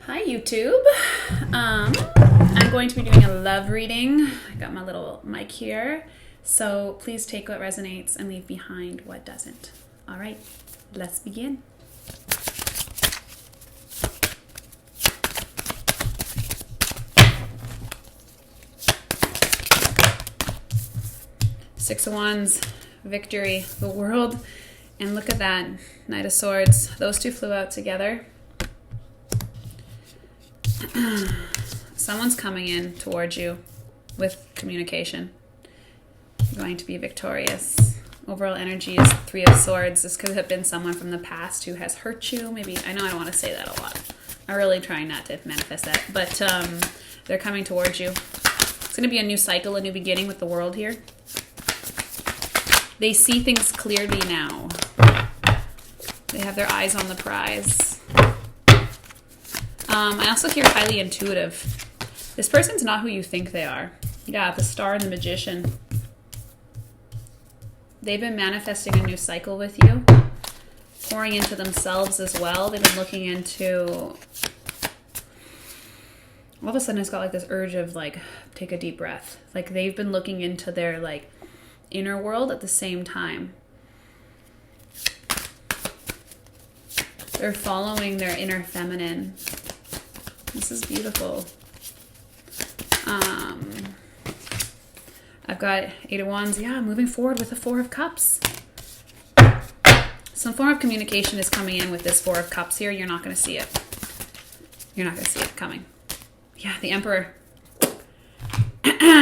Hi YouTube. I'm going to be doing a love reading. I got my little mic here. So please take what resonates and leave behind what doesn't. All right, let's begin. Six of Wands, victory, the world. And look at that, Knight of Swords. Those two flew out together. Someone's coming in towards you with communication. You're going to be victorious. Overall energy is Three of Swords. This could have been someone from the past who has hurt you. Maybe, I know I don't want to say that a lot. I'm really trying not to manifest that. But they're coming towards you. It's going to be a new cycle, a new beginning with the world here. They see things clearly now. They have their eyes on the prize. I also hear highly intuitive. This person's not who you think they are. Yeah, the Star and the Magician. They've been manifesting a new cycle with you. Pouring into themselves as well. They've been looking into... All of a sudden it's got like this urge of like, take a deep breath. Like they've been looking into their like inner world at the same time. They're following their inner feminine. This is beautiful. I've got Eight of Wands. Yeah, moving forward with the Four of Cups. Some form of communication is coming in with this Four of Cups here. You're not going to see it. You're not going to see it coming. Yeah, the Emperor.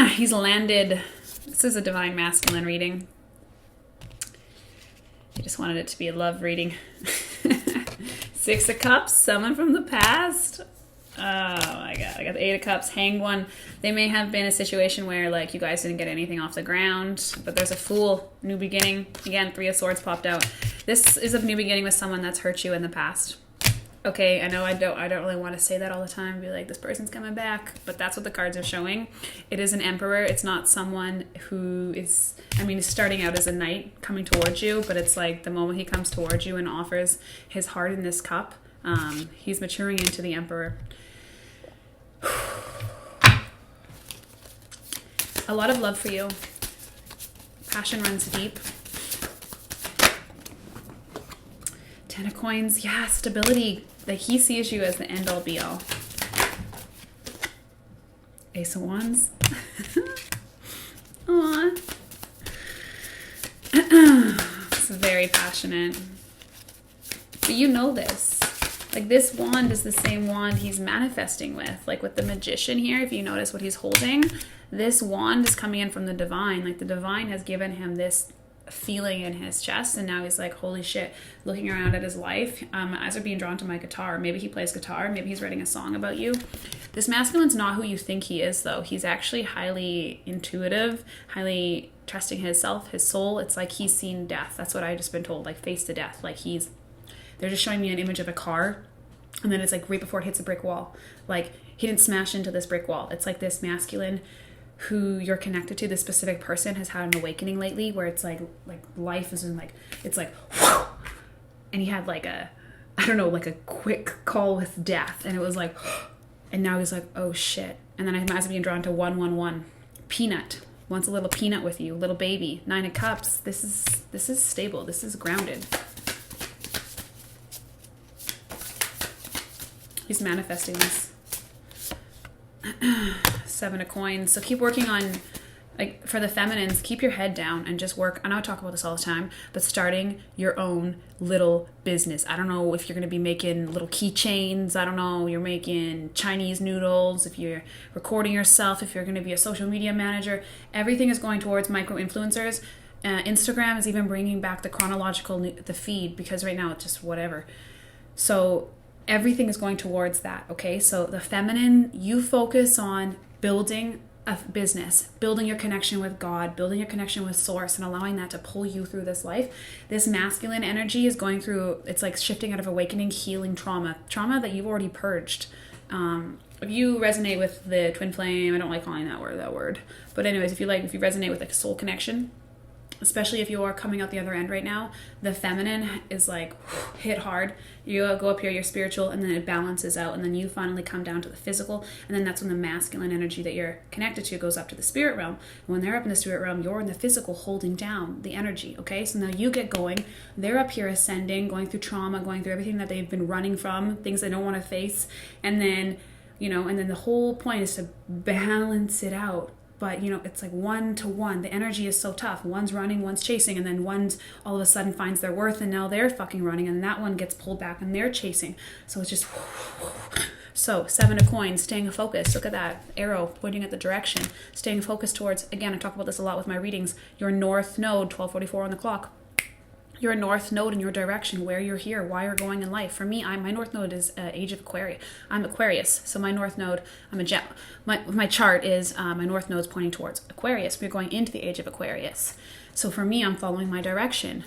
He's landed. This is a divine masculine reading. I just wanted it to be a love reading. Six of Cups, someone from the past. Oh my God, I got the Eight of Cups, Hanged One. They may have been a situation where like you guys didn't get anything off the ground, but there's a Fool, new beginning. Again, Three of Swords popped out. This is a new beginning with someone that's hurt you in the past. Okay, I know I don't really want to say that all the time, be like, this person's coming back, but that's what the cards are showing. It is an Emperor. It's not someone who is, is starting out as a knight coming towards you, but it's like the moment he comes towards you and offers his heart in this cup, he's maturing into the Emperor. A lot of love for you. Passion runs deep. Ten of Coins. Yeah, stability. Like he sees you as the end all be all. Ace of Wands. Aww. It's very passionate. But you know this. Like this wand is the same wand he's manifesting with. Like with the Magician here, if you notice what he's holding, this wand is coming in from the divine. Like the divine has given him this feeling in his chest, and now he's like, holy shit, looking around at his life. My eyes are being drawn to my guitar. Maybe he plays guitar. Maybe he's writing a song about you. This masculine's not who you think he is, though. He's actually highly intuitive, highly trusting himself, his soul. It's like he's seen death. That's what I've just been told, like face to death. Like they're just showing me an image of a car, and then it's like right before it hits a brick wall. Like he didn't smash into this brick wall. It's like this masculine who you're connected to, this specific person has had an awakening lately where it's like life is in like, it's like, whew, and he had like a, I don't know, like a quick call with death, and it was like, and now he's like, oh shit. And then I'm being drawn to 111. Peanut wants a little peanut with you, little baby. Nine of Cups. This is stable. This is grounded. He's manifesting this. Seven of Coins. So keep working on, like for the feminines, keep your head down and just work. I know I talk about this all the time, but starting your own little business. I don't know if you're going to be making little keychains. I don't know. You're making Chinese noodles. If you're recording yourself, if you're going to be a social media manager, everything is going towards micro influencers. Instagram is even bringing back the feed, because right now it's just whatever. So everything is going towards that, okay? So the feminine, you focus on building a business, building your connection with God, building your connection with Source, and allowing that to pull you through this life. This masculine energy is going through, it's like shifting out of awakening, healing trauma that you've already purged. If you resonate with the twin flame, I don't like calling that word, but anyways, if you resonate with like a soul connection, especially if you are coming out the other end right now, the feminine is like hit hard. You go up here, you're spiritual, and then it balances out, and then you finally come down to the physical, and then that's when the masculine energy that you're connected to goes up to the spirit realm. And when they're up in the spirit realm, you're in the physical holding down the energy, okay? So now you get going. They're up here ascending, going through trauma, going through everything that they've been running from, things they don't want to face, and then, and then the whole point is to balance it out. But, it's like 1 to 1. The energy is so tough. One's running, one's chasing, and then one's all of a sudden finds their worth, and now they're fucking running, and that one gets pulled back, and they're chasing. So it's just... So, 7 of coins, staying focused. Look at that arrow pointing at the direction. Staying focused towards, again, I talk about this a lot with my readings, your north node, 12:44 on the clock. Your north node in your direction, where you're here, why you're going in life. For me, my north node is age of Aquarius. I'm Aquarius, so my north node, my chart is, my north node is pointing towards Aquarius. We're going into the age of Aquarius. So for me, I'm following my direction.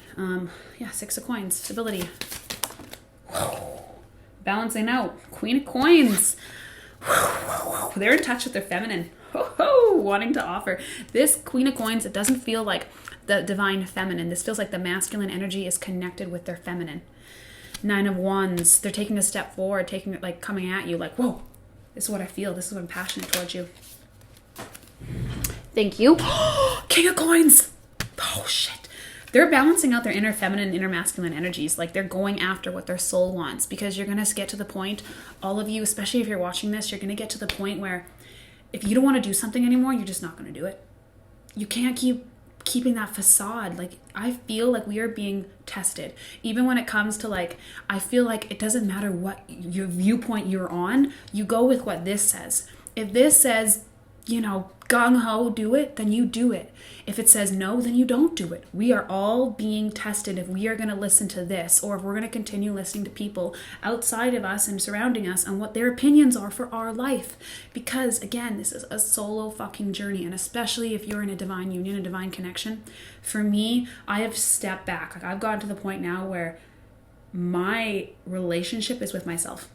6 of coins, stability. Balancing out, Queen of coins. They're in touch with their feminine. Wanting to offer. This Queen of coins, it doesn't feel like the divine feminine. This feels like the masculine energy is connected with their feminine. 9 of wands. They're taking a step forward, taking it, like coming at you like, whoa, this is what I feel. This is what I'm passionate towards you. Thank you. King of coins. Oh, shit. They're balancing out their inner feminine and inner masculine energies. Like they're going after what their soul wants, because you're going to get to the point, all of you, especially if you're watching this, you're going to get to the point where if you don't want to do something anymore, you're just not going to do it. You can't keeping that facade. Like I feel like we are being tested, even when it comes to like, I feel like it doesn't matter what your viewpoint you're on, you go with what this says. If this says, gung-ho, do it, then you do it. If it says no, then you don't do it. We are all being tested if we are going to listen to this, or if we're going to continue listening to people outside of us and surrounding us and what their opinions are for our life. Because again, this is a solo fucking journey, and especially if you're in a divine union, a divine connection. For me, I have stepped back. Like I've gotten to the point now where my relationship is with myself.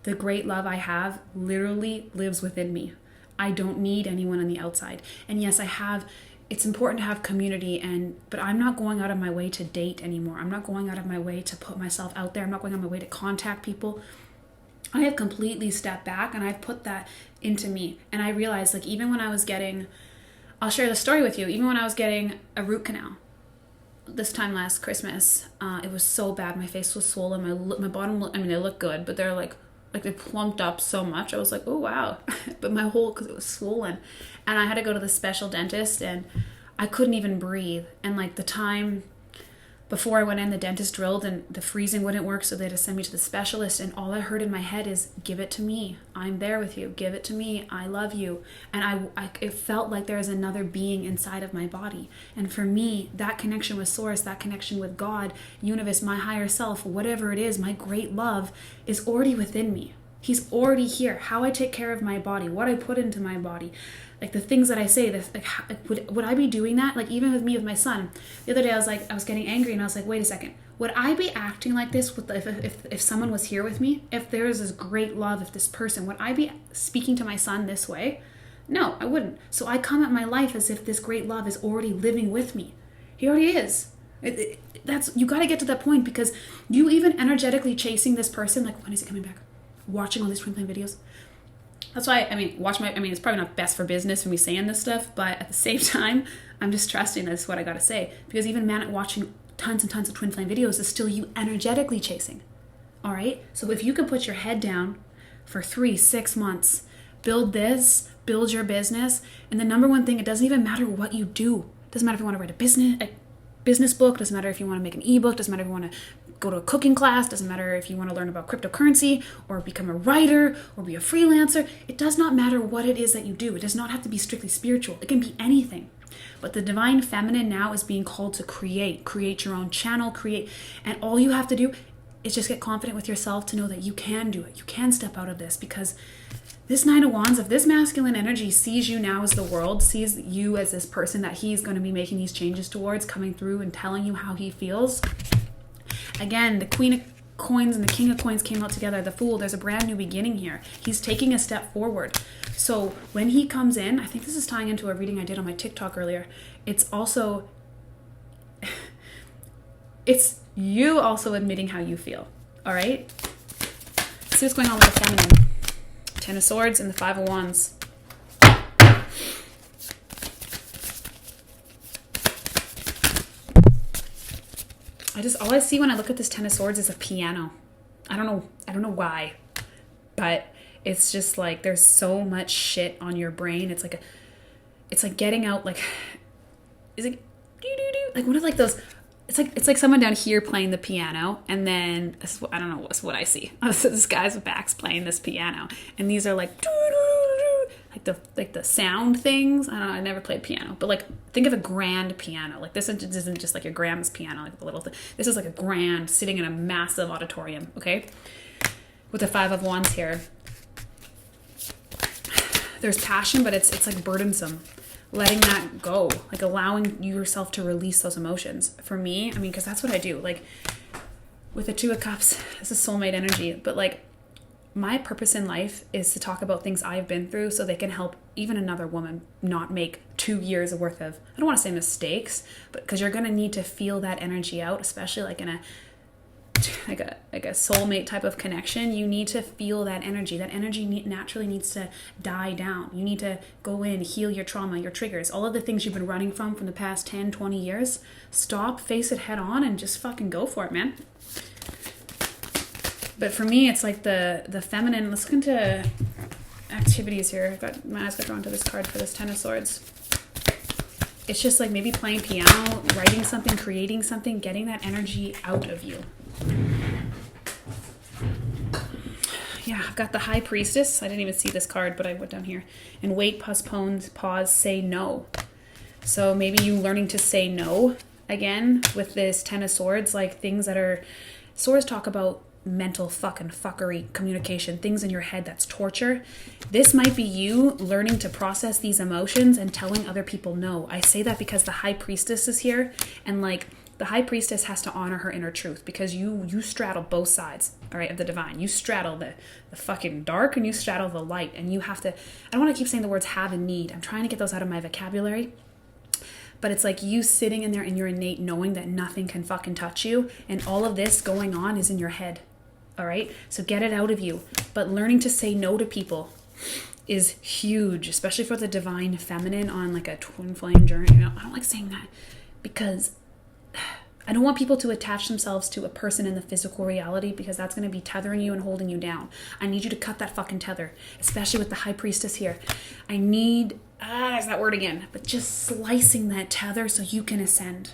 The great love I have literally lives within me. I don't need anyone on the outside. And yes, it's important to have community, but I'm not going out of my way to date anymore. I'm not going out of my way to put myself out there. I'm not going out of my way to contact people. I have completely stepped back, and I've put that into me. And I realized, like, even when I was I'll share the story with you, even when I was getting a root canal, this time last Christmas, it was so bad. My face was swollen. My bottom, they look good, but they're like they plumped up so much. I was like, oh, wow. But because it was swollen. And I had to go to the special dentist, and I couldn't even breathe. And like the time before I went in, the dentist drilled and the freezing wouldn't work, so they had to send me to the specialist. And all I heard in my head is, give it to me. I'm there with you. Give it to me. I love you. And it felt like there was another being inside of my body. And for me, that connection with Source, that connection with God, universe, my higher self, whatever it is, my great love is already within me. He's already here. How I take care of my body, what I put into my body, like the things that I say, would I be doing that? Like even with me, with my son, the other day I was getting angry, and I was like, wait a second, would I be acting like this if someone was here with me? If there is this great love, if this person, would I be speaking to my son this way? No, I wouldn't. So I come at my life as if this great love is already living with me. He already is. You got to get to that point, because you even energetically chasing this person, like, when is he coming back? Watching all these twin flame videos. That's why, it's probably not best for business for me saying this stuff, but at the same time, I'm just trusting that's what I got to say. Because even watching tons and tons of twin flame videos is still you energetically chasing. All right? So if you can put your head down for 3-6 months, build your business, and the number one thing, it doesn't even matter what you do. It doesn't matter if you want to write a business book, doesn't matter if you want to make an ebook, doesn't matter if you want to go to a cooking class, doesn't matter if you want to learn about cryptocurrency or become a writer or be a freelancer. It does not matter what it is that you do. It does not have to be strictly spiritual. It can be anything. But the divine feminine now is being called to create your own channel, and all you have to do is just get confident with yourself to know that you can do it. You can step out of this, because this 9 of Wands, if this masculine energy sees you now as the world, sees you as this person that he's going to be making these changes towards, coming through and telling you how he feels. Again, the Queen of Coins and the King of Coins came out together. The Fool, there's a brand new beginning here. He's taking a step forward. So when he comes in, I think this is tying into a reading I did on my TikTok earlier. It's also It's you also admitting how you feel. All right? Let's see what's going on with the feminine. 10 of Swords and the 5 of Wands. All I see when I look at this 10 of Swords is a piano. I don't know why, but it's just like there's so much shit on your brain. It's like getting out, like, is it like one of like those, it's like someone down here playing the piano, and then I don't know what's what I see. This guy's back's playing this piano, and these are like the sound things. I don't know, I never played piano, but like think of a grand piano. Like this isn't just like your grandma's piano, like the little thing. This is like a grand sitting in a massive auditorium, okay? With the 5 of Wands here. There's passion, but it's like burdensome. Letting that go, like allowing yourself to release those emotions. For me, I mean, because that's what I do. Like with the 2 of Cups, this is soulmate energy, but like my purpose in life is to talk about things I've been through so they can help even another woman not make 2 years worth of, I don't want to say mistakes, but because you're going to need to feel that energy out, especially like in a soulmate type of connection. You need to feel that energy. That energy naturally needs to die down. You need to go in, heal your trauma, your triggers, all of the things you've been running from the past 10, 20 years. Stop, face it head on, and just fucking go for it, man. But for me, it's like the feminine. Let's look into activities here. My eyes got drawn to this card for this 10 of Swords. It's just like maybe playing piano, writing something, creating something, getting that energy out of you. Yeah, I've got the High Priestess. I didn't even see this card, but I went down here. And wait, postpone, pause, say no. So maybe you learning to say no again with this 10 of Swords, like things that are... Swords talk about mental fuckery, communication, things in your head that's torture. This might be you learning to process these emotions and telling other people no. I say that because the High Priestess is here, and like the High Priestess has to honor her inner truth, because you straddle both sides, all right, of the divine. You straddle the fucking dark, and you straddle the light, and you have to... I don't want to keep saying the words have and need. I'm trying to get those out of my vocabulary. But it's like you sitting in there in your innate knowing that nothing can fucking touch you, and all of this going on is in your head. All right, so get it out of you. But learning to say no to people is huge, especially for the divine feminine on like a twin flame journey. You know, I don't like saying that because I don't want people to attach themselves to a person in the physical reality, because that's going to be tethering you and holding you down. I need you to cut that fucking tether, especially with the High Priestess here. I need, there's that word again, but just slicing that tether so you can ascend.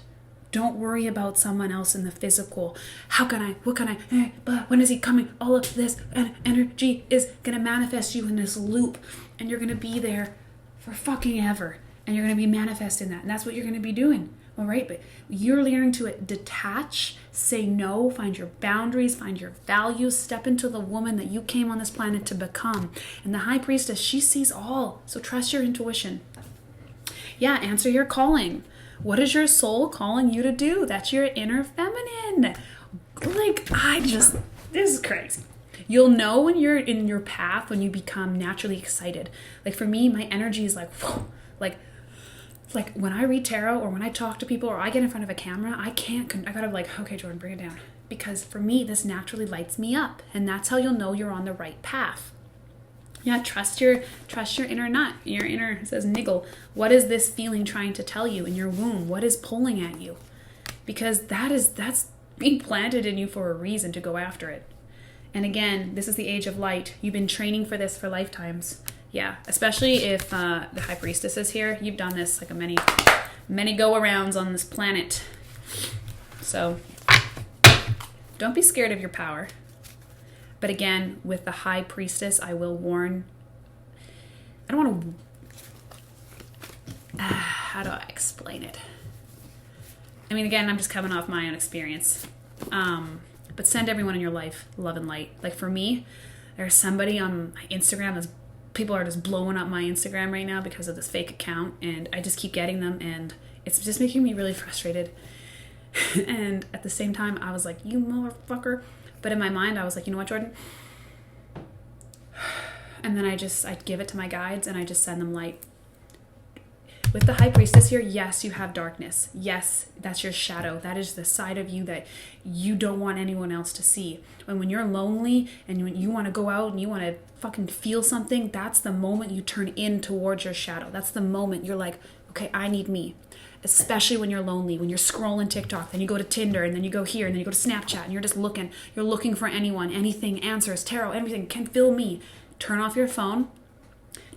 Don't worry about someone else in the physical. How can I? What can I? But when is he coming? All of this energy is going to manifest you in this loop. And you're going to be there for fucking ever. And you're going to be manifesting that. And that's what you're going to be doing. All right? But you're learning to detach, say no, find your boundaries, find your values, step into the woman that you came on this planet to become. And the High Priestess, she sees all. So trust your intuition. Yeah, answer your calling. What is your soul calling you to do? That's your inner feminine. Like, this is crazy. You'll know when you're in your path, when you become naturally excited. Like for me, my energy is like, whoa, like when I read tarot or when I talk to people or I get in front of a camera, I gotta like, okay, Jordan, bring it down. Because for me, this naturally lights me up. And that's how you'll know you're on the right path. Yeah, trust your inner nut, your inner, it says niggle. What is this feeling trying to tell you in your womb? What is pulling at you? Because that's being planted in you for a reason to go after it. And again, this is the age of light. You've been training for this for lifetimes. Yeah, especially if the High Priestess is here. You've done this like many go-arounds on this planet. So don't be scared of your power. But again, with the High Priestess, I will warn, I don't want to, how do I explain it? I mean, again, I'm just coming off my own experience. But send everyone in your life love and light. Like for me, there's somebody on my Instagram, people are just blowing up my Instagram right now because of this fake account, and I just keep getting them, and it's just making me really frustrated. And at the same time, I was like, you motherfucker. But in my mind, I was like, you know what, Jordan? And then I give it to my guides and I just send them light. with the high priestess here, yes, you have darkness. Yes, that's your shadow. That is the side of you that you don't want anyone else to see. When you're lonely and when you want to go out and you want to fucking feel something, that's the moment you turn in towards your shadow. That's the moment you're like, okay, I need me. Especially when you're lonely, when you're scrolling TikTok, then you go to Tinder, and then you go here, and then you go to Snapchat, and you're just looking. You're looking for anyone, anything, answers, tarot, everything can fill me. Turn off your phone,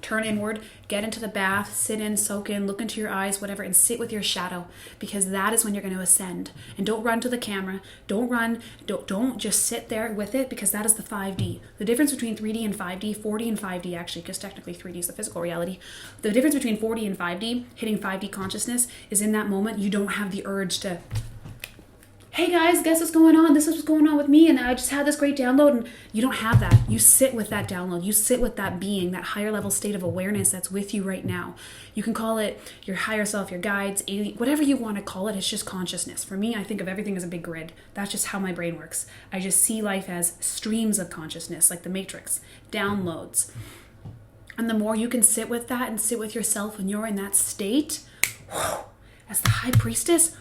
turn inward, get into the bath, sit in, soak in, look into your eyes, whatever, and sit with your shadow, because that is when you're going to ascend. And don't run to the camera. Don't run. Don't just sit there with it, because that is the 5D. The difference between 3D and 5D, 4D and 5D actually, because technically 3D is the physical reality. The difference between 4D and 5D, hitting 5D consciousness, is in that moment you don't have the urge to, hey guys, guess what's going on? This is what's going on with me, and I just had this great download. And you don't have that. You sit with that download. You sit with that being, that higher level state of awareness that's with you right now. You can call it your higher self, your guides, alien, whatever you want to call it. It's just consciousness. For me, I think of everything as a big grid. That's just how my brain works. I just see life as streams of consciousness, like the Matrix, downloads. And the more you can sit with that and sit with yourself when you're in that state, as the high priestess,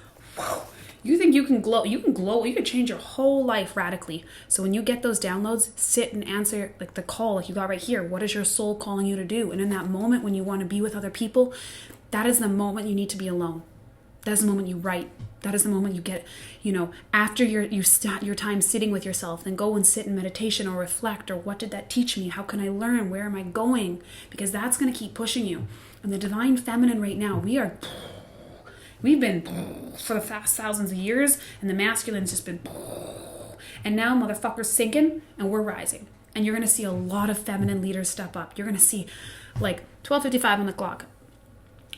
you think you can glow, you can change your whole life radically. So when you get those downloads, sit and answer like the call, like you got right here. What is your soul calling you to do? And in that moment when you want to be with other people, that is the moment you need to be alone. That is the moment you write. That is the moment you get, after you start your time sitting with yourself, then go and sit in meditation or reflect, or what did that teach me? How can I learn? Where am I going? Because that's going to keep pushing you. And the divine feminine right now, we've been for the past thousands of years, and the masculine's just been, and now motherfuckers sinking, and we're rising. And you're going to see a lot of feminine leaders step up. You're going to see like 12:55 on the clock,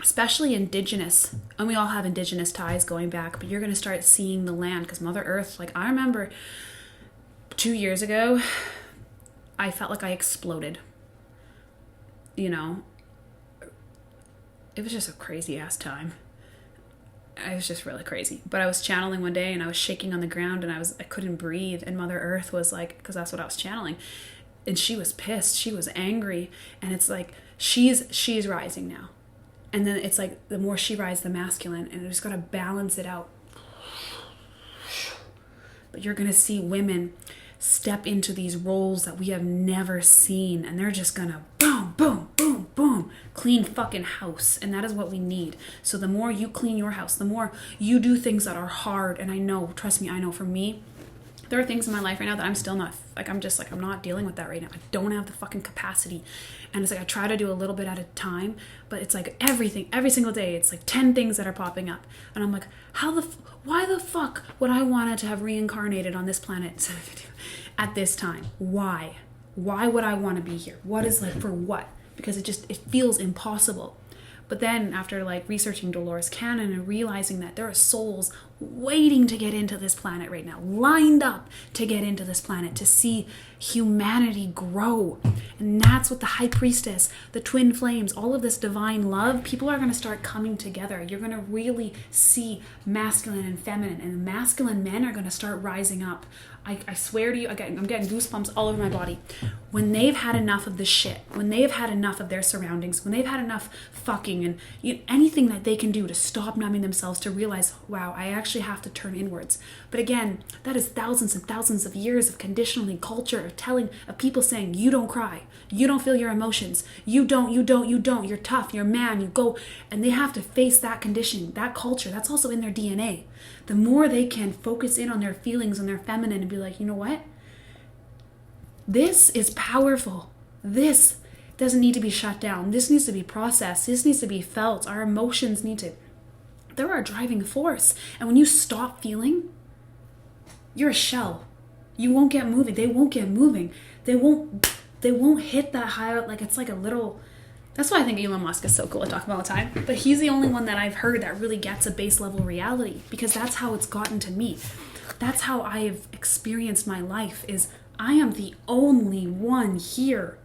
especially indigenous. And we all have indigenous ties going back, but you're going to start seeing the land, because Mother Earth, like I remember 2 years ago, I felt like I exploded. It was just a crazy ass time. I was just really crazy. But I was channeling one day and I was shaking on the ground and I couldn't breathe. And Mother Earth was like, because that's what I was channeling. And she was pissed. She was angry. And it's like, she's rising now. And then it's like, the more she rises, the masculine. And you just got to balance it out. But you're going to see women step into these roles that we have never seen. And they're just going to boom, boom, boom, boom, clean fucking house. And that is what we need. So the more you clean your house, the more you do things that are hard. And I know, trust me, I know for me, there are things in my life right now that I'm still not, I'm not dealing with that right now. I don't have the fucking capacity. And it's like, I try to do a little bit at a time, but it's like everything, every single day, it's like 10 things that are popping up. And I'm like, why the fuck would I want to have reincarnated on this planet at this time? Why? Why would I want to be here? What is like, for what? Because it feels impossible. But then after like researching Dolores Cannon and realizing that there are souls waiting to get into this planet right now, lined up to get into this planet, to see humanity grow. And that's what the high priestess, the twin flames, all of this divine love, people are going to start coming together. You're going to really see masculine and feminine, and masculine men are going to start rising up. I swear to you, I'm getting goosebumps all over my body. When they've had enough of this shit, when they've had enough of their surroundings, when they've had enough fucking and anything that they can do to stop numbing themselves, to realize, wow, I actually have to turn inwards. But again, that is thousands and thousands of years of conditioning, culture, of people saying, you don't cry, you don't feel your emotions, you don't, you're tough, you're a man, you go. And they have to face that conditioning, that culture. That's also in their DNA. The more they can focus in on their feelings, on their feminine, and be like, you know what? This is powerful. This doesn't need to be shut down. This needs to be processed. This needs to be felt. Our emotions they're our driving force. And when you stop feeling, you're a shell. You won't get moving. They won't get moving. They won't hit that high, like it's like a little. That's why I think Elon Musk is so cool to talk about all the time. But he's the only one that I've heard that really gets a base level reality, because that's how it's gotten to me. That's how I've experienced my life, is I am the only one here.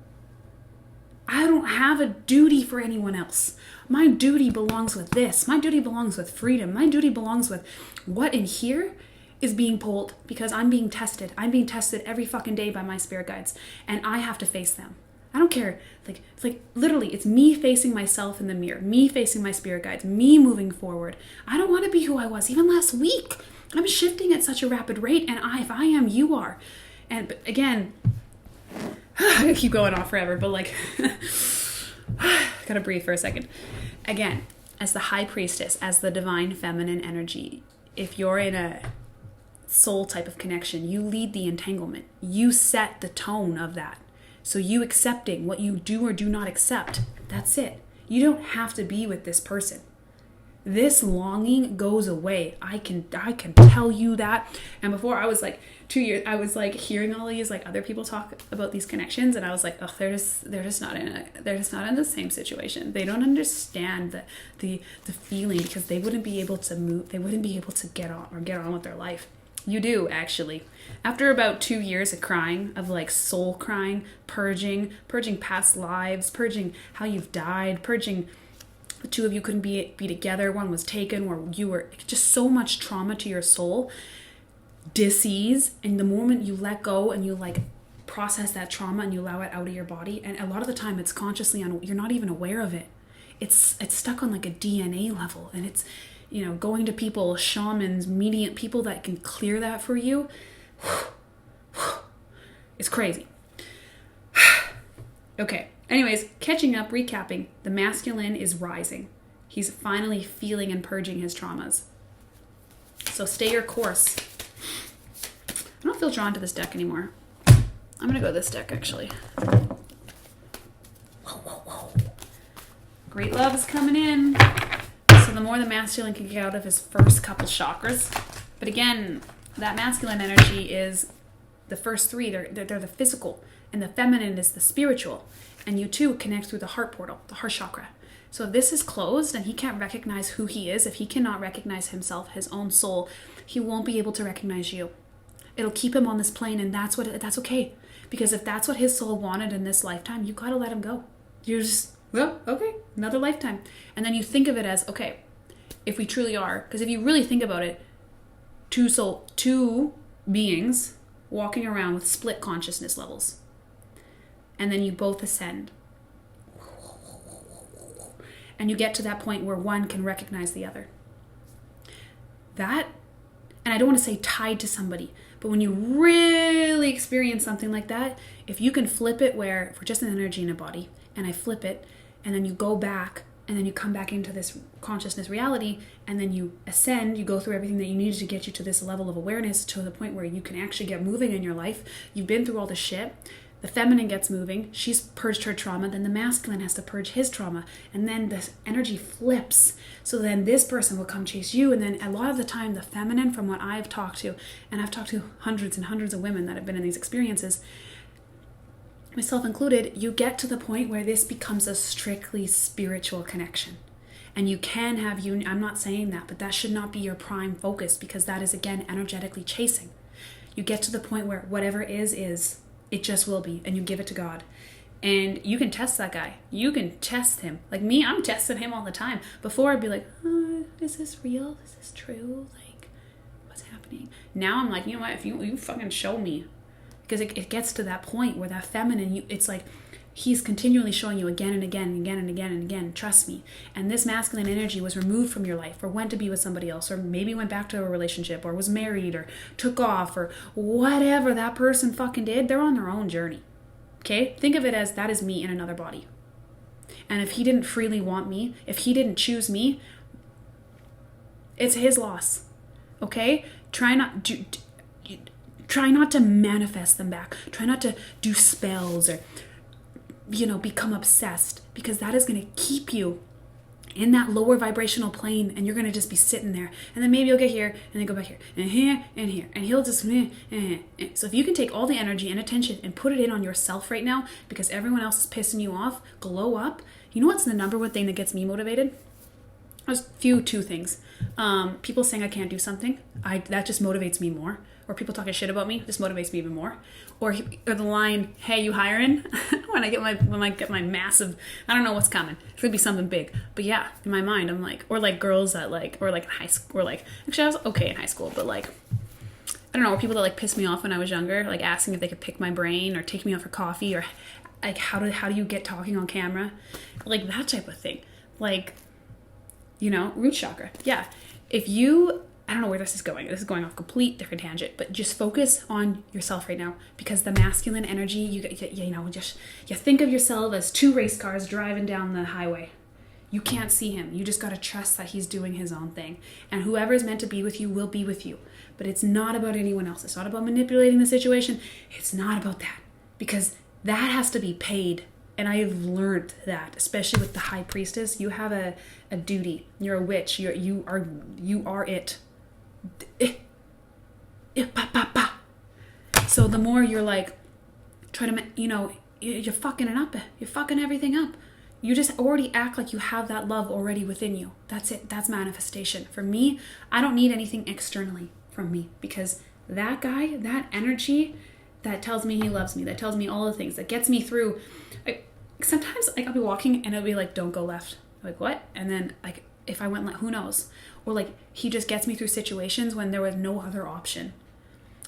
I don't have a duty for anyone else. My duty belongs with this. My duty belongs with freedom. My duty belongs with what in here is being pulled, because I'm being tested. I'm being tested every fucking day by my spirit guides, and I have to face them. I don't care. Like, it's like literally, it's me facing myself in the mirror, me facing my spirit guides, me moving forward. I don't want to be who I was even last week. I'm shifting at such a rapid rate, and if I am, you are. And but again, I keep going off forever, but like, gotta breathe for a second. Again, as the high priestess, as the divine feminine energy, if you're in a soul type of connection, you lead the entanglement. You set the tone of that. So you accepting what you do or do not accept, that's it. You don't have to be with this person. This longing goes away. I can tell you that. And before, I was like 2 years, I was like hearing all these like other people talk about these connections, and I was like, oh, they're just not in the same situation. They don't understand the feeling, because they wouldn't be able to move. They wouldn't be able to get on with their life. You do, actually. After about 2 years of crying, of like soul crying, purging past lives, purging how you've died, purging the two of you couldn't be together, one was taken, or you were just so much trauma to your soul, dis-ease, and the moment you let go and you like process that trauma and you allow it out of your body, and a lot of the time it's consciously you're not even aware of it. It's stuck on like a DNA level, and it's, you know, going to people, shamans, medium people that can clear that for you. It's crazy. Okay. Anyways, catching up, recapping, the masculine is rising. He's finally feeling and purging his traumas. So stay your course. I don't feel drawn to this deck anymore. I'm going to go this deck, actually. Whoa. Great love is coming in. So the more the masculine can get out of his first couple chakras. But again, that masculine energy is the first three. They're the physical. And the feminine is the spiritual. And you two connect through the heart portal, the heart chakra. So if this is closed and he can't recognize who he is, if he cannot recognize himself, his own soul, he won't be able to recognize you. It'll keep him on this plane, and that's okay. Because if that's what his soul wanted in this lifetime, you gotta let him go. You're just, well, okay, another lifetime. And then you think of it as, okay, if we truly are, because if you really think about it, two beings walking around with split consciousness levels. And then you both ascend. And you get to that point where one can recognize the other. That, and I don't want to say tied to somebody, but when you really experience something like that, if you can flip it where, if we're just an energy in a body, and I flip it, and then you go back, and then you come back into this consciousness reality, and then you ascend, you go through everything that you needed to get you to this level of awareness, to the point where you can actually get moving in your life. You've been through all the shit. The feminine gets moving. She's purged her trauma. Then the masculine has to purge his trauma. And then the energy flips. So then this person will come chase you. And then a lot of the time, the feminine, from what I've talked to, and I've talked to hundreds and hundreds of women that have been in these experiences, myself included, you get to the point where this becomes a strictly spiritual connection. And you can have union. I'm not saying that, but that should not be your prime focus, because that is, again, energetically chasing. You get to the point where whatever is. It just will be, and you give it to God. And you can test that guy. You can test him. Like me, I'm testing him all the time. Before, I'd be like, is this real? Is this true? Like, what's happening? Now I'm like, you know what? If you fucking show me. Because it gets to that point where that feminine, it's like, he's continually showing you again and again and again and again and again, trust me. And this masculine energy was removed from your life, or went to be with somebody else, or maybe went back to a relationship, or was married, or took off, or whatever that person fucking did. They're on their own journey. Okay? Think of it as, that is me in another body. And if he didn't freely want me, if he didn't choose me, it's his loss. Okay? Try not to manifest them back. Try not to do spells or become obsessed, because that is going to keep you in that lower vibrational plane, and you're going to just be sitting there. And then maybe you'll get here, and then go back here, and here, and here, and he'll just, So if you can take all the energy and attention and put it in on yourself right now, because everyone else is pissing you off, glow up. You know what's the number one thing that gets me motivated? There's two things. People saying I can't do something, that just motivates me more. Or people talking shit about me, just motivates me even more. Or the line, "Hey, you hiring?" when I get my massive, I don't know what's coming. It could be something big, but yeah, in my mind, I'm like, or like girls that like, or like in high school, or like, actually I was okay in high school, but like, I don't know, or people that like pissed me off when I was younger, like asking if they could pick my brain or take me out for coffee, or like how do you get talking on camera? Like that type of thing. Like, you know, root chakra. Yeah. If you, I don't know where this is going. This is going off complete different tangent, but just focus on yourself right now, because the masculine energy, you know, just you think of yourself as 2 race cars driving down the highway. You can't see him. You just got to trust that he's doing his own thing. And whoever is meant to be with you will be with you. But it's not about anyone else. It's not about manipulating the situation. It's not about that. Because that has to be paid. And I have learned that, especially with the high priestess. You have a duty. You're a witch. You are it. So the more you're like, try to, you know, you're fucking it up. You're fucking everything up. You just already act like you have that love already within you. That's it. That's manifestation. For me, I don't need anything externally from me, because that guy, that energy that tells me he loves me, that tells me all the things, that gets me through. Sometimes like I'll be walking and it'll be like, don't go left. I'm like, what? And then like if I went left, who knows? Or like he just gets me through situations when there was no other option.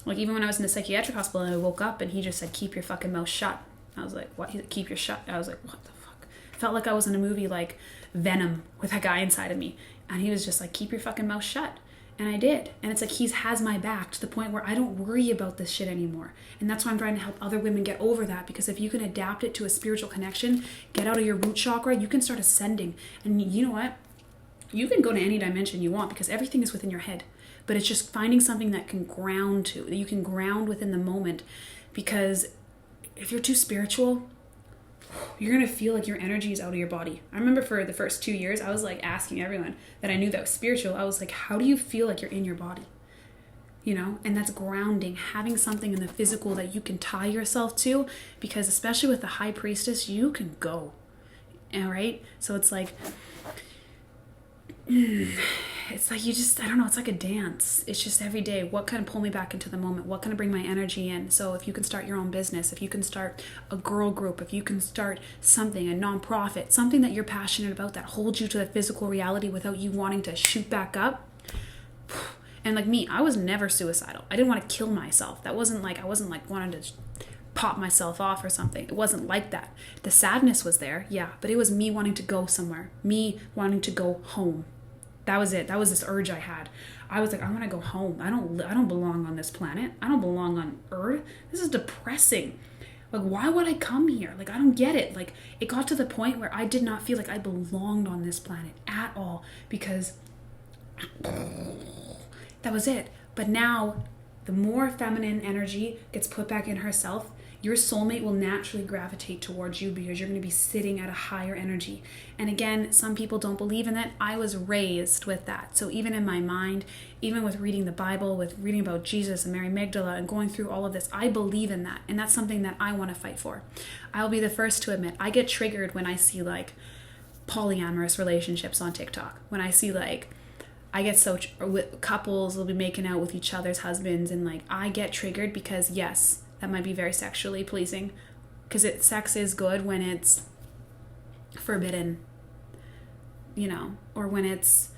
Like even when I was in the psychiatric hospital and I woke up and he just said, keep your fucking mouth shut. I was like, what? He said, keep your shut. I was like, what the fuck? Felt like I was in a movie like Venom with that guy inside of me. And he was just like, keep your fucking mouth shut. And I did. And it's like he has my back to the point where I don't worry about this shit anymore. And that's why I'm trying to help other women get over that. Because if you can adapt it to a spiritual connection, get out of your root chakra, you can start ascending. And you know what? You can go to any dimension you want, because everything is within your head. But it's just finding something that can ground to, that you can ground within the moment. Because if you're too spiritual, you're going to feel like your energy is out of your body. I remember for the first 2 years, I was like asking everyone that I knew that was spiritual. I was like, how do you feel like you're in your body? You know, and that's grounding, having something in the physical that you can tie yourself to, because especially with the high priestess, you can go. All right. So it's like you just, I don't know, it's like a dance. It's just every day, what can pull me back into the moment? What can bring my energy in? So if you can start your own business, if you can start a girl group, if you can start something, a nonprofit, something that you're passionate about that holds you to the physical reality without you wanting to shoot back up. And like me, I was never suicidal. I didn't want to kill myself. That wasn't like, I wasn't like wanting to pop myself off or something. It wasn't like that. The sadness was there, yeah, but it was me wanting to go somewhere, me wanting to go home. That was it. That was this urge I had. I was like, I want to go home. I don't belong on this planet. I don't belong on Earth. This is depressing. Like, why would I come here? Like, I don't get it. Like, it got to the point where I did not feel like I belonged on this planet at all, because that was it. But now, the more feminine energy gets put back in herself, your soulmate will naturally gravitate towards you, because you're going to be sitting at a higher energy. And again, some people don't believe in that. I was raised with that. So even in my mind, even with reading the Bible, with reading about Jesus and Mary Magdalene and going through all of this, I believe in that. And that's something that I want to fight for. I'll be the first to admit, I get triggered when I see like polyamorous relationships on TikTok. When I see like, I get so, couples will be making out with each other's husbands, and like, I get triggered because yes, that might be very sexually pleasing, because sex is good when it's forbidden, you know, or when it's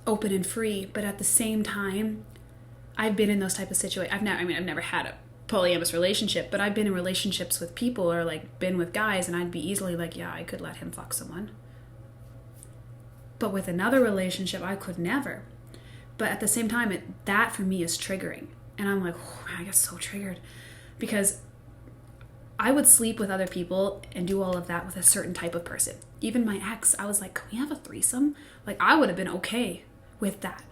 open and free. But at the same time, I've been in those type of situations. I've never had a polyamorous relationship, but I've been in relationships with people, or like been with guys, and I'd be easily like, yeah, I could let him fuck someone. But with another relationship, I could never. But at the same time, that for me is triggering. And I'm like, oh, I get so triggered, because I would sleep with other people and do all of that with a certain type of person. Even my ex, I was like, can we have a threesome? Like, I would have been okay with that.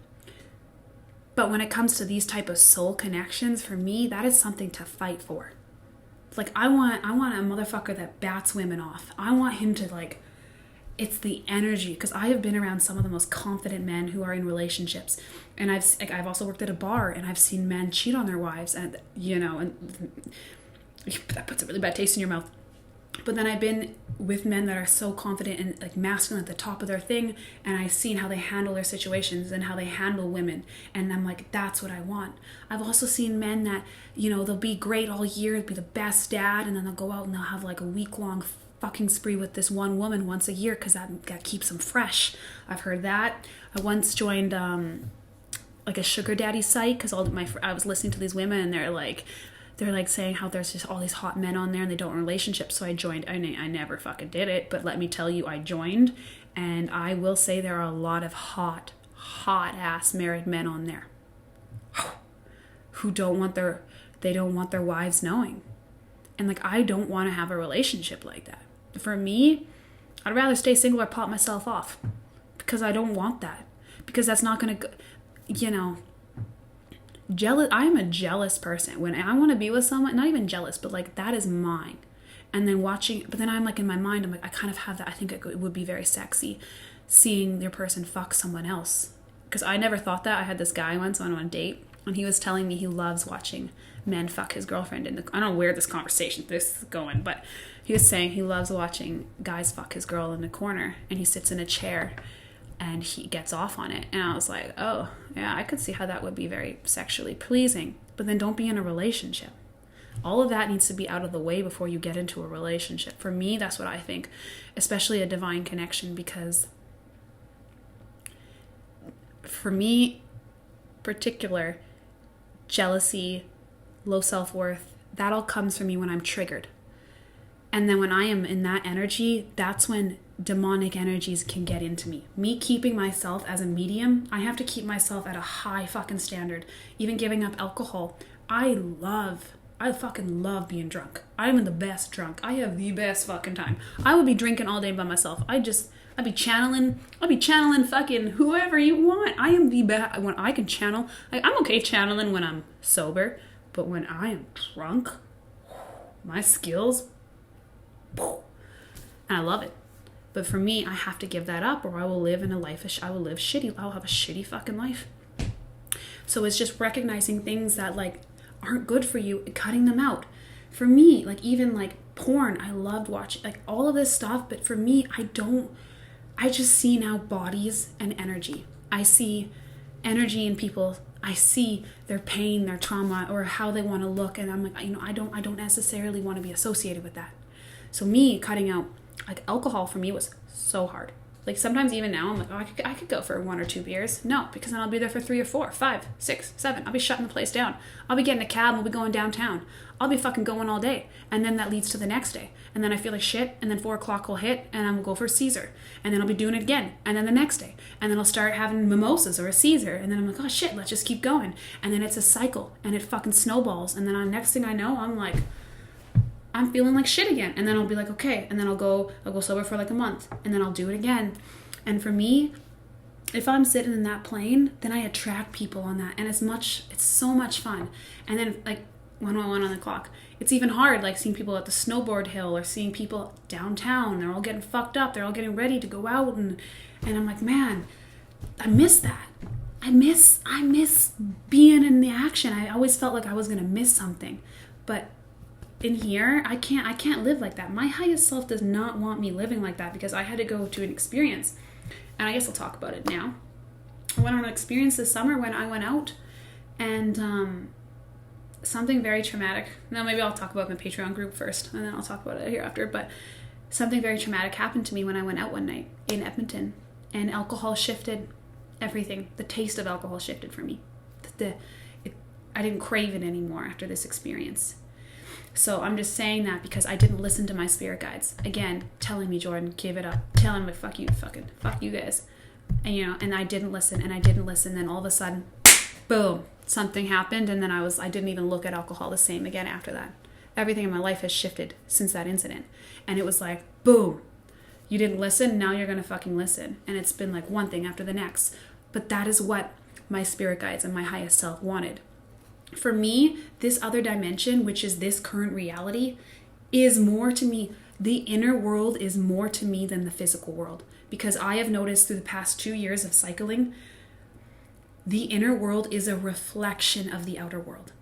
But when it comes to these type of soul connections, for me, that is something to fight for. Like, I want a motherfucker that bats women off. I want him to like, it's the energy, because I have been around some of the most confident men who are in relationships, and I've also worked at a bar, and I've seen men cheat on their wives, and you know, and that puts a really bad taste in your mouth. But then I've been with men that are so confident and like masculine at the top of their thing, and I've seen how they handle their situations and how they handle women, and I'm like, that's what I want. I've also seen men that, you know, they'll be great all year, be the best dad, and then they'll go out and they'll have like a week-long fucking spree with this one woman once a year, because that keeps them fresh. I've heard that. I once joined like a sugar daddy site, because I was listening to these women, and they're like, they're like saying how there's just all these hot men on there and they don't want relationships. So I joined. I never fucking did it, but let me tell you, I joined, and I will say there are a lot of hot ass married men on there who don't want their wives knowing. And like, I don't want to have a relationship like that. For me, I'd rather stay single or pop myself off, because I don't want that, because that's not going to, you know, jealous. I'm a jealous person. When I want to be with someone, not even jealous, but like, that is mine. And then but then I'm like, in my mind, I'm like, I kind of have that. I think it would be very sexy seeing your person fuck someone else. Because I never thought that. I had this guy once on a date, and he was telling me he loves watching men fuck his girlfriend I don't know where this is going, but he was saying he loves watching guys fuck his girl in the corner, and he sits in a chair and he gets off on it. And I was like, oh yeah, I could see how that would be very sexually pleasing. But then don't be in a relationship. All of that needs to be out of the way before you get into a relationship. For me, that's what I think, especially a divine connection, because for me, particular, jealousy, low self-worth, that all comes from me when I'm triggered. And then when I am in that energy, that's when demonic energies can get into me. Me keeping myself as a medium, I have to keep myself at a high fucking standard. Even giving up alcohol. I fucking love being drunk. I'm the best drunk. I have the best fucking time. I would be drinking all day by myself. I'd be channeling fucking whoever you want. I am the best. When I can channel, I'm okay channeling when I'm sober, but when I am drunk, my skills, and I love it. But for me, I have to give that up, or I will live in a life, I will live shitty. I'll have a shitty fucking life. So it's just recognizing things that like aren't good for you and cutting them out. For me, like even like porn, I loved watching like all of this stuff, but for me, I just see now bodies and energy. I see energy in people. I see their pain, their trauma, or how they want to look, and I'm like, you know, I don't necessarily want to be associated with that. So me cutting out like alcohol for me was so hard. Like sometimes even now I'm like, oh, I could go for 1 or 2 beers. No, because then I'll be there for 3 or 4, 5, 6, 7. I'll be shutting the place down. I'll be getting a cab and we'll be going downtown. I'll be fucking going all day. And then that leads to the next day. And then I feel like shit. And then 4 o'clock will hit and I'm gonna go for a Caesar. And then I'll be doing it again. And then the next day. And then I'll start having mimosas or a Caesar. And then I'm like, oh shit, let's just keep going. And then it's a cycle and it fucking snowballs. And then on next thing I know, I'm feeling like shit again. And then I'll be like, okay. And then I'll go sober for like a month. And then I'll do it again. And for me, if I'm sitting in that plane, then I attract people on that. And it's so much fun. And then like when I went on the clock, it's even hard, like seeing people at the snowboard hill or seeing people downtown. They're all getting fucked up. They're all getting ready to go out. And I'm like, man, I miss that. I miss being in the action. I always felt like I was going to miss something. But in here, I can't live like that. My highest self does not want me living like that, because I had to go to an experience. And I guess I'll talk about it now. I went on an experience this summer when I went out, and something very traumatic. Now maybe I'll talk about my Patreon group first, and then I'll talk about it hereafter. But something very traumatic happened to me when I went out one night in Edmonton, and alcohol shifted everything. The taste of alcohol shifted for me. I didn't crave it anymore after this experience. So I'm just saying that because I didn't listen to my spirit guides. Again, telling me, Jordan, give it up. Telling me, fuck you guys. And and I didn't listen. Then all of a sudden, boom, something happened. And then I didn't even look at alcohol the same again after that. Everything in my life has shifted since that incident. And it was like, boom, you didn't listen. Now you're going to fucking listen. And it's been like one thing after the next. But that is what my spirit guides and my highest self wanted. For me, this other dimension, which is this current reality, is more to me. The inner world is more to me than the physical world. Because I have noticed through the past 2 years of cycling, the inner world is a reflection of the outer world.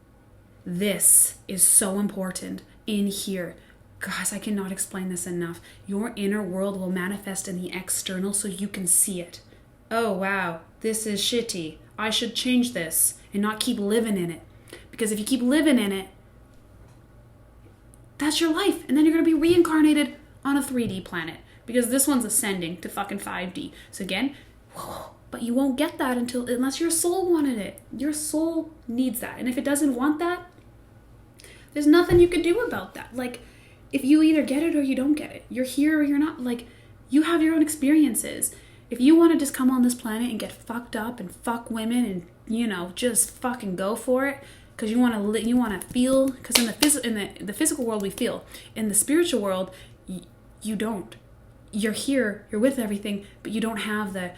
This is so important in here. Guys, I cannot explain this enough. Your inner world will manifest in the external so you can see it. Oh, wow, this is shitty. I should change this and not keep living in it. Because if you keep living in it, that's your life. And then you're going to be reincarnated on a 3D planet. Because this one's ascending to fucking 5D. So again, but you won't get that unless your soul wanted it. Your soul needs that. And if it doesn't want that, There's nothing you can do about that. Like, if you either get it or you don't get it, you're here or you're not. Like, you have your own experiences. If you want to just come on this planet and get fucked up and fuck women and, you know, just fucking go for it, because you want to feel, because in the physical world we feel, in the spiritual world you don't. You're here, you're with everything, but you don't have the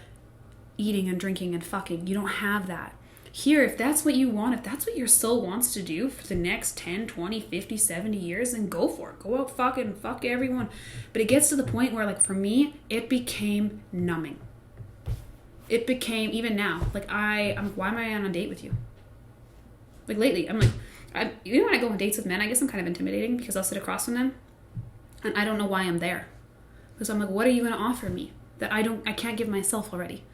eating and drinking and fucking. You don't have that. Here, if that's what you want, if that's what your soul wants to do for the next 10, 20, 50, 70 years, then go for it. Go out fucking fuck everyone. But it gets to the point where, like, for me, it became numbing. It became, even now, like, why am I on a date with you? Like, lately, I'm like, even when I go on dates with men, I guess I'm kind of intimidating because I'll sit across from them and I don't know why I'm there. Because I'm like, what are you going to offer me that I can't give myself already?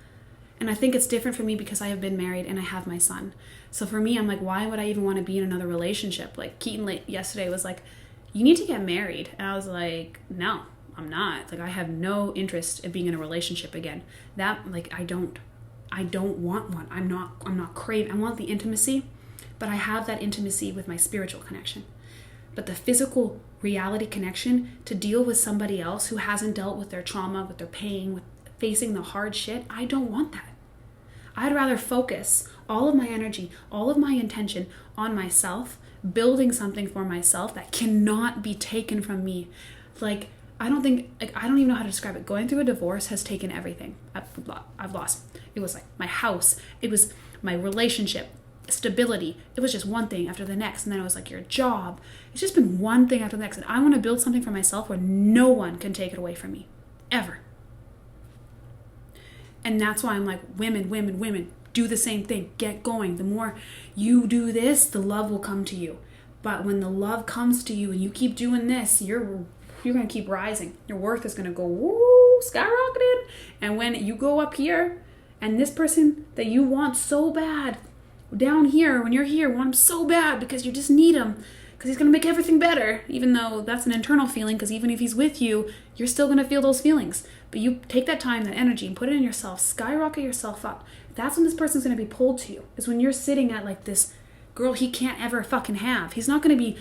And I think it's different for me because I have been married and I have my son. So for me, I'm like, why would I even want to be in another relationship? Like, Keaton yesterday was like, you need to get married. And I was like, no, I'm not. Like, I have no interest in being in a relationship again. That, like, I don't want one. I'm not craving. I want the intimacy, but I have that intimacy with my spiritual connection. But the physical reality connection, to deal with somebody else who hasn't dealt with their trauma, with their pain, with facing the hard shit, I don't want that. I'd rather focus all of my energy, all of my intention on myself, building something for myself that cannot be taken from me. Like, I don't even know how to describe it. Going through a divorce has taken everything. I've lost. It was like my house. It was my relationship, stability. It was just one thing after the next. And then it was like your job. It's just been one thing after the next. And I want to build something for myself where no one can take it away from me. Ever. And that's why I'm like, women, do the same thing. Get going. The more you do this, the love will come to you. But when the love comes to you and you keep doing this, you're going to keep rising. Your worth is going to go woo, skyrocketing. And when you go up here and this person that you want so bad down here, when you're here, want him so bad because you just need him, because he's going to make everything better, even though that's an internal feeling, because even if he's with you, you're still going to feel those feelings. But you take that time, that energy, and put it in yourself, skyrocket yourself up. That's when this person's going to be pulled to you, is when you're sitting at like this girl he can't ever fucking have. He's not going to be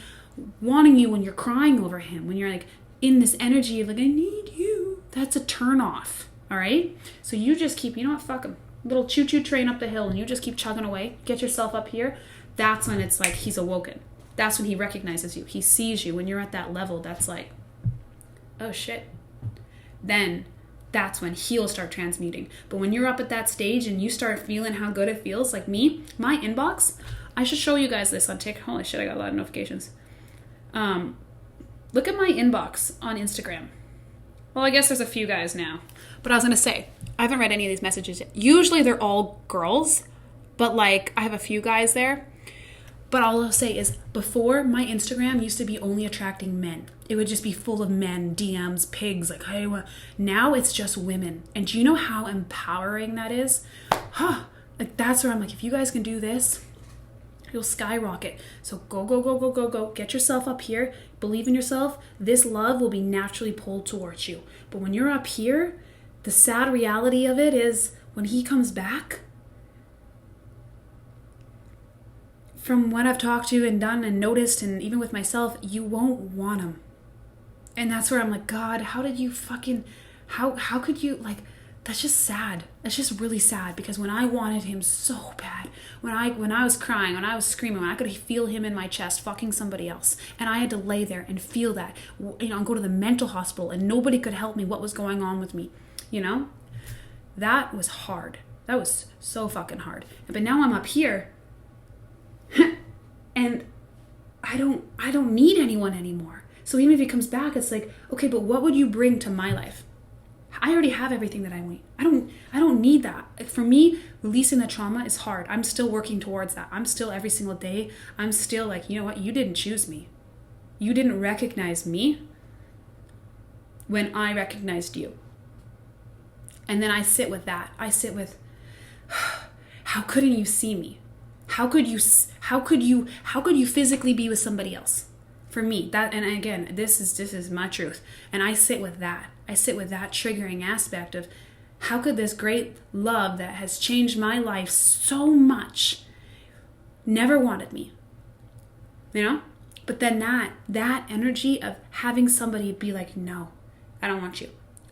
wanting you when you're crying over him, when you're like in this energy of like, I need you. That's a turn off. All right. So you just keep, you know what, fuck him. Little choo-choo train up the hill, and you just keep chugging away. Get yourself up here. That's when it's like he's awoken. That's when he recognizes you. He sees you. When you're at that level, that's like, oh shit. Then that's when he'll start transmuting. But when you're up at that stage and you start feeling how good it feels, like me, my inbox, I should show you guys this on TikTok. Holy shit, I got a lot of notifications. Look at my inbox on Instagram. Well, I guess there's a few guys now. But I was going to say, I haven't read any of these messages yet. Usually they're all girls, but like I have a few guys there. But all I'll say is, before, my Instagram used to be only attracting men. It would just be full of men, DMs, pigs, like, hey, what? Now it's just women. And do you know how empowering that is? Like, that's where I'm like, if you guys can do this, you'll skyrocket. So go. Get yourself up here. Believe in yourself. This love will be naturally pulled towards you. But when you're up here, the sad reality of it is when he comes back, from what I've talked to and done and noticed, and even with myself, you won't want him. And that's where I'm like, God, how did you fucking, how could you, like, that's just sad. That's just really sad, because when I wanted him so bad, when I was crying, when I was screaming, when I could feel him in my chest fucking somebody else, and I had to lay there and feel that, you know, and go to the mental hospital, and nobody could help me what was going on with me, you know? That was hard. That was so fucking hard. But now I'm up here, and I don't need anyone anymore. So even if he comes back, it's like, okay, but what would you bring to my life? I already have everything that I want. I don't need that. For me, releasing the trauma is hard. I'm still working towards that. I'm still, every single day, I'm still like, you know what? You didn't choose me. You didn't recognize me when I recognized you. And then I sit with that. I sit with, how couldn't you see me? How could you physically be with somebody else? For me, that, and again, this is my truth. And I sit with that. I sit with that triggering aspect of, how could this great love that has changed my life so much never wanted me? You know? But then that energy of having somebody be like, no, I don't want you,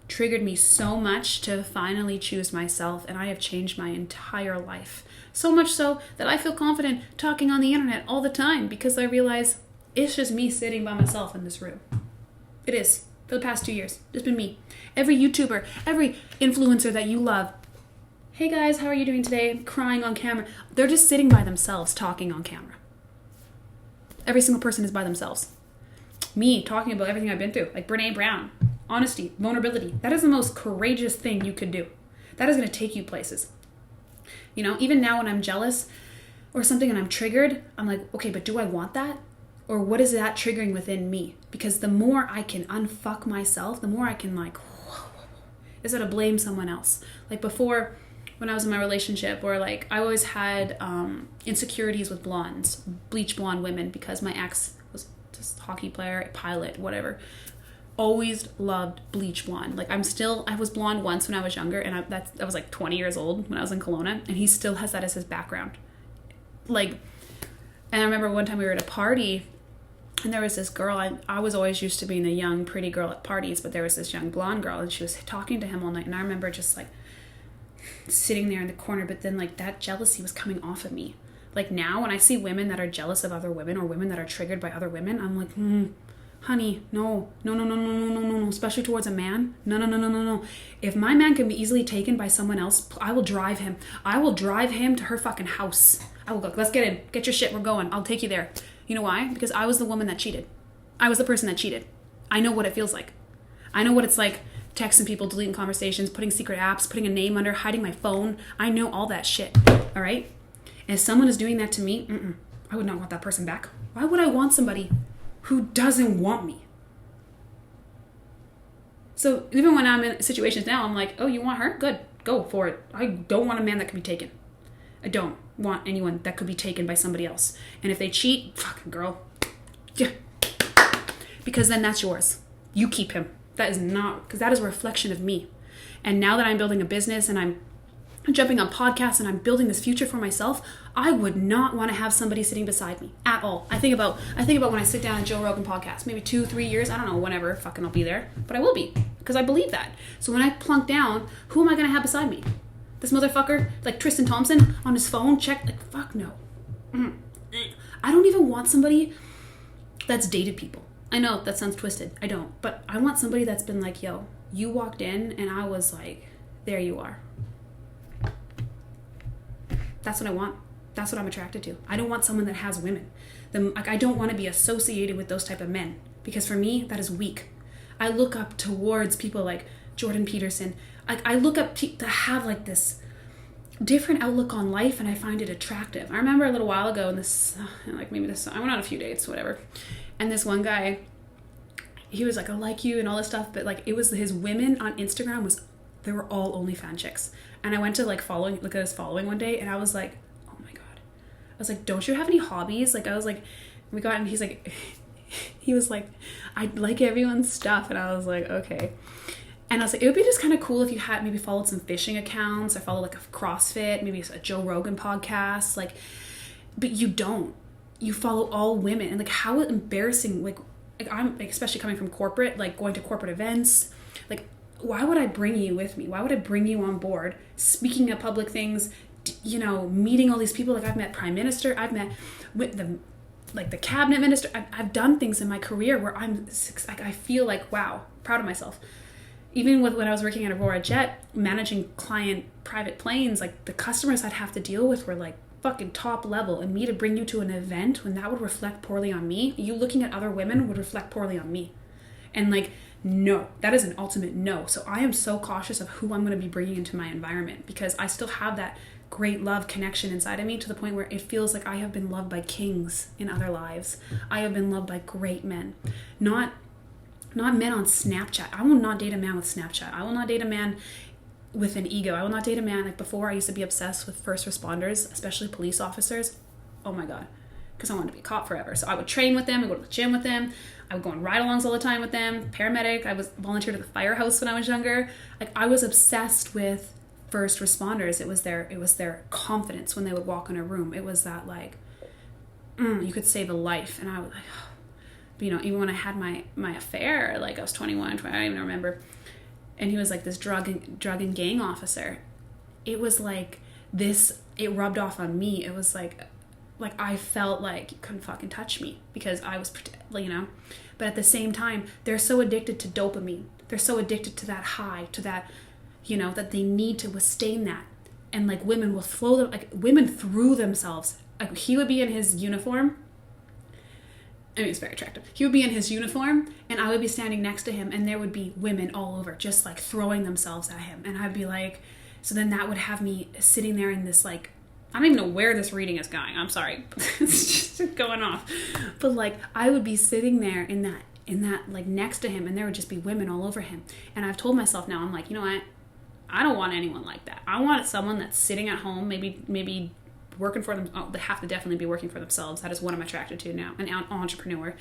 triggered me so much to finally choose myself. And I have changed my entire life. So much so that I feel confident talking on the internet all the time because I realize it's just me sitting by myself in this room. It is. For the past 2 years. It's been me. Every YouTuber, every influencer that you love. Hey guys, how are you doing today? Crying on camera. They're just sitting by themselves talking on camera. Every single person is by themselves. Me talking about everything I've been through. Like Brene Brown. Honesty, vulnerability. That is the most courageous thing you could do. That is going to take you places. You know, even now when I'm jealous or something and I'm triggered, I'm like, okay, but do I want that? Or what is that triggering within me? Because the more I can unfuck myself, the more I can like, instead of blame someone else. Like before, when I was in my relationship, or like I always had insecurities with blondes, bleach blonde women, because my ex was just a hockey player, pilot, whatever. Always loved bleach blonde. Like I was blonde once when I was younger, and I was like 20 years old when I was in Kelowna, and he still has that as his background. Like, and I remember one time we were at a party, and there was this girl, I was always used to being the young, pretty girl at parties, but there was this young blonde girl, and she was talking to him all night, and I remember just like sitting there in the corner, but then like that jealousy was coming off of me. Like now, when I see women that are jealous of other women, or women that are triggered by other women, I'm like, honey, no, especially towards a man. No. If my man can be easily taken by someone else, I will drive him. I will drive him to her fucking house. I will go, let's get in, get your shit, we're going, I'll take you there. You know why? Because I was the woman that cheated. I was the person that cheated. I know what it feels like. I know what it's like texting people, deleting conversations, putting secret apps, putting a name under, hiding my phone. I know all that shit, all right? And if someone is doing that to me, I would not want that person back. Why would I want somebody who doesn't want me? So even when I'm in situations now, I'm like, oh, you want her? Good, go for it. I don't want a man that can be taken. I don't want anyone that could be taken by somebody else. And if they cheat, fucking girl. Yeah. Because then that's yours. You keep him. That is not, because that is a reflection of me. And now that I'm building a business and I'm jumping on podcasts and I'm building this future for myself, I would not want to have somebody sitting beside me at all. I think about when I sit down at Joe Rogan podcast, maybe 2-3 years, I don't know, whenever fucking I'll be there, but I will be, because I believe that. So when I plunk down, who am I going to have beside me? This motherfucker, like Tristan Thompson on his phone, check, like, fuck no. I don't even want somebody that's dated people. I know that sounds twisted. I don't. But I want somebody that's been like, yo, you walked in and I was like, there you are. That's what I want. That's what I'm attracted to. I don't want someone that has women. I don't want to be associated with those type of men, because for me, that is weak. I look up towards people like Jordan Peterson. I look up to have like this different outlook on life, and I find it attractive. I remember a little while ago in this, I went on a few dates, whatever. And this one guy, he was like, I like you and all this stuff, but like it was his women on Instagram they were all OnlyFans chicks. And I went to look at his following one day, and I was like, oh my God. I was like, don't you have any hobbies? Like I was like, he was like, I like everyone's stuff. And I was like, okay. And I was like, it would be just kind of cool if you had maybe followed some fishing accounts, or followed like a CrossFit, maybe a Joe Rogan podcast, like, but you don't. You follow all women, and like how embarrassing, like I'm especially coming from corporate, like going to corporate events, like why would I bring you with me? Why would I bring you on board? Speaking at public things, you know, meeting all these people. Like I've met Prime Minister, I've met with the cabinet minister. I've done things in my career where I feel like, wow, proud of myself. Even when I was working at Aurora Jet, managing client private planes, like the customers I'd have to deal with were like fucking top level, and me to bring you to an event when that would reflect poorly on me, you looking at other women would reflect poorly on me. And like, no, that is an ultimate no. So I am so cautious of who I'm going to be bringing into my environment, because I still have that great love connection inside of me, to the point where it feels like I have been loved by kings in other lives. I have been loved by great men, not men on Snapchat. I will not date a man with Snapchat. I will not date a man with an ego. I will not date a man, like before I used to be obsessed with first responders, especially police officers. Oh my God. Because I wanted to be a cop forever. So I would train with them, I would go to the gym with them, I would go on ride-alongs all the time with them, paramedic. I was volunteered at the firehouse when I was younger. Like I was obsessed with first responders. It was their confidence when they would walk in a room. It was that like, you could save a life. And I was like, you know, even when I had my affair, like I was 21, 20, I don't even remember. And he was like this drug and gang officer. It was like this, it rubbed off on me. It was like I felt like you couldn't fucking touch me because I was, you know. But at the same time, they're so addicted to dopamine. They're so addicted to that high, to that, you know, that they need to sustain that. And like women will throw them, like women threw themselves. Like he would be in his uniform. I mean, he's very attractive. He would be in his uniform and I would be standing next to him and there would be women all over just like throwing themselves at him. And I'd be like, so then that would have me sitting there in this like, I don't even know where this reading is going. I'm sorry. It's just going off. But like I would be sitting there in that like next to him and there would just be women all over him. And I've told myself now, I'm like, you know what? I don't want anyone like that. I want someone that's sitting at home, maybe working for them. Oh, they have to definitely be working for themselves. That is what I'm attracted to now. An entrepreneur.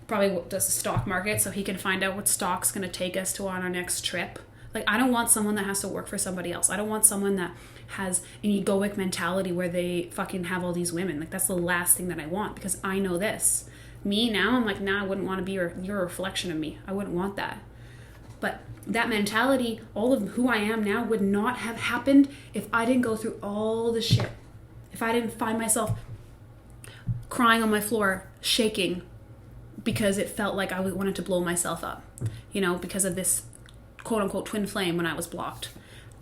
Probably does the stock market so he can find out what stock's going to take us to on our next trip. Like, I don't want someone that has to work for somebody else. I don't want someone that has an egoic mentality where they fucking have all these women. Like, that's the last thing that I want because I know this. Me now, I'm like, nah, I wouldn't want to be your reflection of me. I wouldn't want that. But that mentality, all of who I am now would not have happened if I didn't go through all the shit. If I didn't find myself crying on my floor, shaking because it felt like I wanted to blow myself up, you know, because of this quote-unquote twin flame when I was blocked.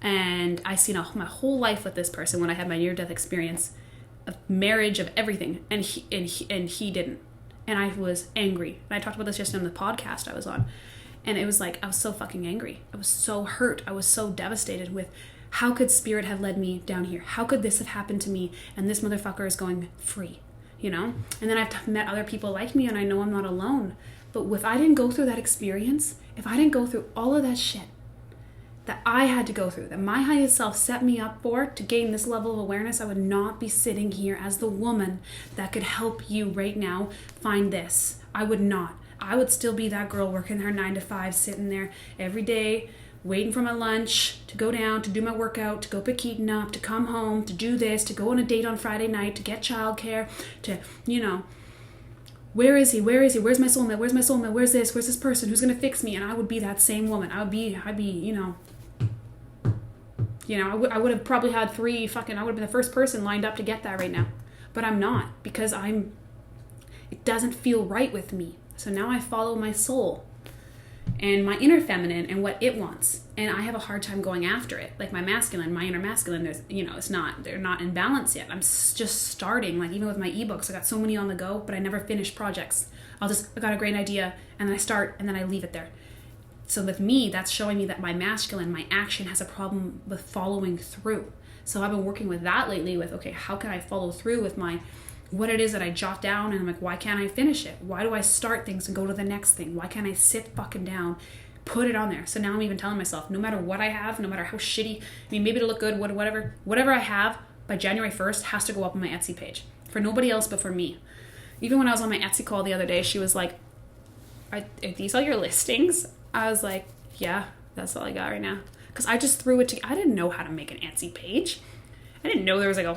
And I seen my whole life with this person when I had my near-death experience of marriage, of everything, and he didn't. And I was angry. And I talked about this just on the podcast I was on. And it was like, I was so fucking angry. I was so hurt. I was so devastated with how could spirit have led me down here? How could this have happened to me? And this motherfucker is going free, you know? And then I've met other people like me and I know I'm not alone. But if I didn't go through that experience, if I didn't go through all of that shit that I had to go through, that my highest self set me up for to gain this level of awareness, I would not be sitting here as the woman that could help you right now find this. I would not. I would still be that girl working her 9 to 5, sitting there every day, waiting for my lunch, to go down, to do my workout, to go pick Keaton up, to come home, to do this, to go on a date on Friday night, to get childcare, to, you know, where is he? Where is he? Where's my soulmate? Where's my soulmate? Where's this? Where's this person? Who's going to fix me? And I would be that same woman. I'd be, you know, I would have probably had I would have been the first person lined up to get that right now. But I'm not because it doesn't feel right with me. So now I follow my soul and my inner feminine and what it wants. And I have a hard time going after it. Like my inner masculine, there's, you know, they're not in balance yet. I'm just starting. Like even with my ebooks, I got so many on the go, but I never finish projects. I got a great idea and then I start and then I leave it there. So with me, that's showing me that my masculine, my action has a problem with following through. So I've been working with that lately with, okay, how can I follow through with what it is that I jot down, and I'm like, why can't I finish it? Why do I start things and go to the next thing? Why can't I sit fucking down, put it on there? So now I'm even telling myself, no matter what I have, no matter how shitty, I mean, maybe it'll look good, whatever I have by January 1st has to go up on my Etsy page. For nobody else but for me. Even when I was on my Etsy call the other day, she was like, are these all your listings? I was like, yeah, that's all I got right now. Because I just threw it together. I didn't know how to make an Etsy page. I didn't know there was like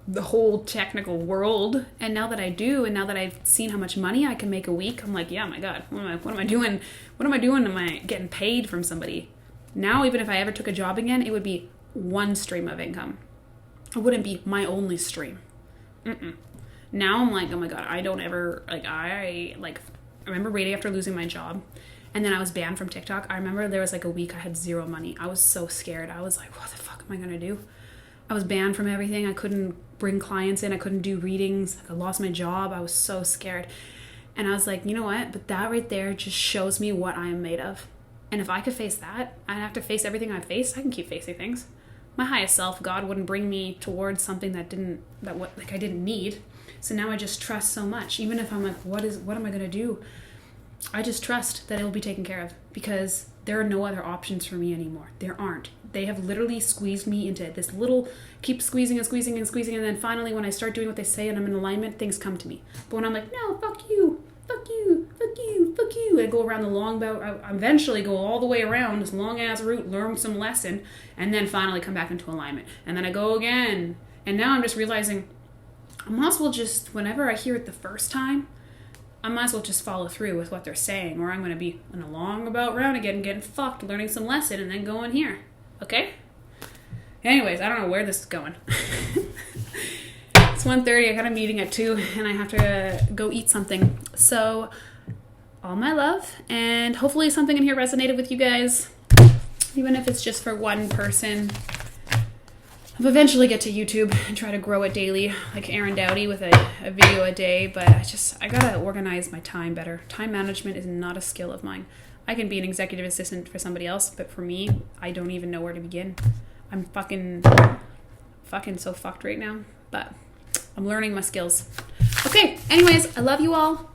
the whole technical world. And now that I do, and now that I've seen how much money I can make a week, I'm like, yeah, my God, what am I doing? What am I doing? Am I getting paid from somebody? Now, even if I ever took a job again, it would be one stream of income. It wouldn't be my only stream. Now I'm like, oh my God, I don't ever, I remember right after losing my job, and then I was banned from TikTok. I remember there was like a week I had zero money. I was so scared. I was like, what the fuck am I going to do? I was banned from everything. I couldn't bring clients in. I couldn't do readings. I lost my job. I was so scared. And I was like, you know what? But that right there just shows me what I am made of. And if I could face that, I have to face everything I face. I can keep facing things. My highest self, God, wouldn't bring me towards something I didn't need. So now I just trust so much. Even if I'm like, what am I going to do? I just trust that it will be taken care of because there are no other options for me anymore. There aren't. They have literally squeezed me into this little, keep squeezing and squeezing and squeezing, and then finally when I start doing what they say and I'm in alignment, things come to me. But when I'm like, no, fuck you, fuck you, fuck you, fuck you, and I go around the long bout, I eventually go all the way around this long ass route, learn some lesson, and then finally come back into alignment. And then I go again. And now I'm just realizing I might as well just, whenever I hear it the first time, I might as well just follow through with what they're saying, or I'm going to be in a long about round again, getting fucked, learning some lesson, and then going here. Okay? Anyways, I don't know where this is going. It's 1:30. I got a meeting at 2, and I have to go eat something. So, all my love, and hopefully something in here resonated with you guys, even if it's just for one person. I'll eventually get to YouTube and try to grow it daily, like Aaron Dowdy with a video a day, but I gotta organize my time better. Time management is not a skill of mine. I can be an executive assistant for somebody else, but for me, I don't even know where to begin. I'm fucking so fucked right now, but I'm learning my skills. Okay, anyways, I love you all.